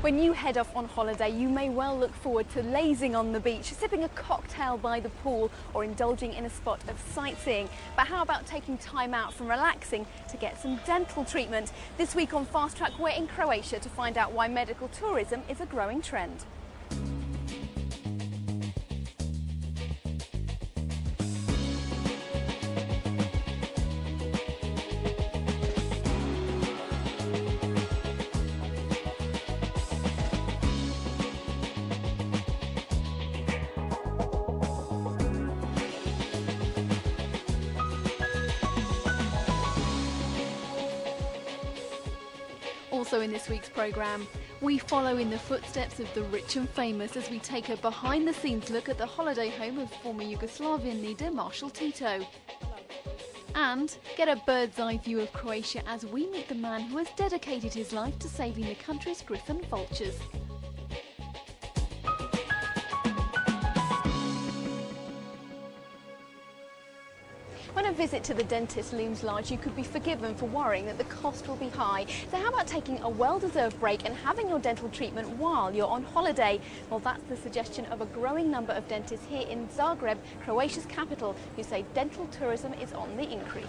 When you head off on holiday, you may well look forward to lazing on the beach, sipping a cocktail by the pool, or indulging in a spot of sightseeing. But how about taking time out from relaxing to get some dental treatment? This week on Fast Track, we're in Croatia to find out why medical tourism is a growing trend. Also in this week's programme, we follow in the footsteps of the rich and famous as we take a behind-the-scenes look at the holiday home of former Yugoslavian leader Marshal Tito. And get a bird's-eye view of Croatia as we meet the man who has dedicated his life to saving the country's griffon vultures. When a visit to the dentist looms large, you could be forgiven for worrying that the cost will be high. So how about taking a well-deserved break and having your dental treatment while you're on holiday? Well, that's the suggestion of a growing number of dentists here in Zagreb, Croatia's capital, who say dental tourism is on the increase.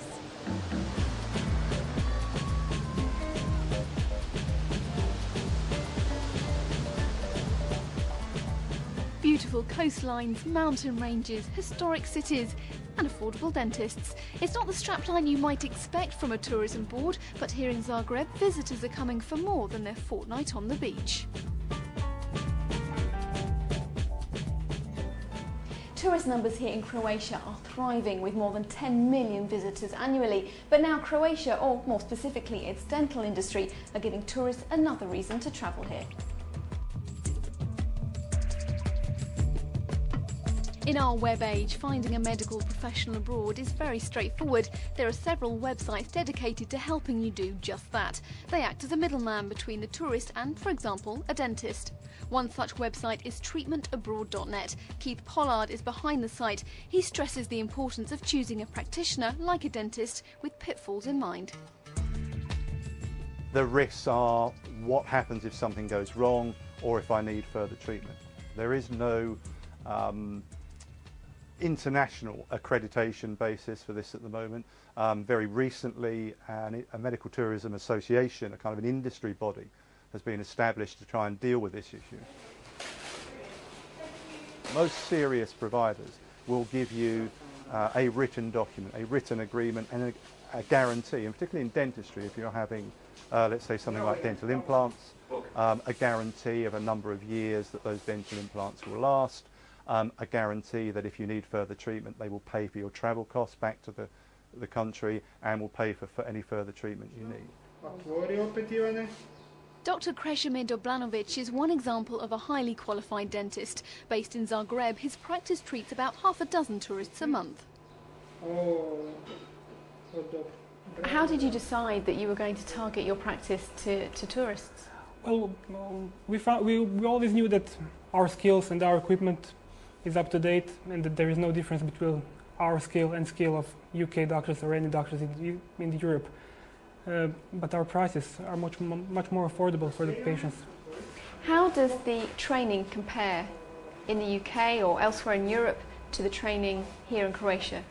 Beautiful coastlines, mountain ranges, historic cities and affordable dentists. It's not the strapline you might expect from a tourism board, but here in Zagreb, visitors are coming for more than their fortnight on the beach. Tourist numbers here in Croatia are thriving with more than 10 million visitors annually. But now Croatia, or more specifically its dental industry, are giving tourists another reason to travel here. In our web age, finding a medical professional abroad is very straightforward. There are several websites dedicated to helping you do just that. They act as a middleman between the tourist and, for example, a dentist. One such website is treatmentabroad.net. Keith Pollard is behind the site. He stresses the importance of choosing a practitioner, like a dentist, with pitfalls in mind. The risks are what happens if something goes wrong or if I need further treatment. There is no international accreditation basis for this at the moment. Very recently, a medical tourism association, a kind of an industry body, has been established to try and deal with this issue. Most serious providers will give you a written document, a written agreement and a guarantee, and particularly in dentistry, if you're having, let's say, something like dental implants, a guarantee of a number of years that those dental implants will last, a guarantee that if you need further treatment, they will pay for your travel costs back to the country and will pay for any further treatment you need. Dr. Krešimir Dobranovic is one example of a highly qualified dentist. Based in Zagreb, his practice treats about half a dozen tourists a month. How did you decide that you were going to target your practice to tourists? Well, we always knew that our skills and our equipment is up to date and that there is no difference between our skill and skill of UK doctors or any doctors in Europe. But our prices are much more affordable for the patients. How does the training compare in the UK or elsewhere in Europe to the training here in Croatia?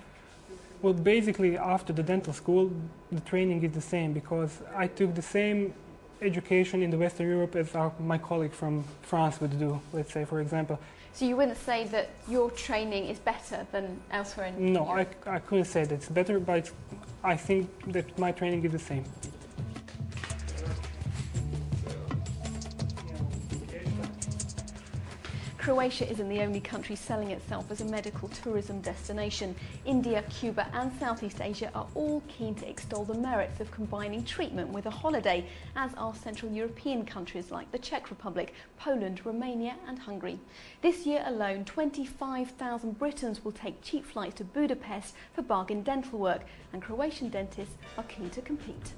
Well, basically after the dental school, the training is the same because I took the same education in the Western Europe as my colleague from France would do, let's say, for example. So you wouldn't say that your training is better than elsewhere in No, Europe? I couldn't say that it's better, but I think that my training is the same. Croatia isn't the only country selling itself as a medical tourism destination. India, Cuba and Southeast Asia are all keen to extol the merits of combining treatment with a holiday, as are Central European countries like the Czech Republic, Poland, Romania and Hungary. This year alone, 25,000 Britons will take cheap flights to Budapest for bargain dental work, and Croatian dentists are keen to compete.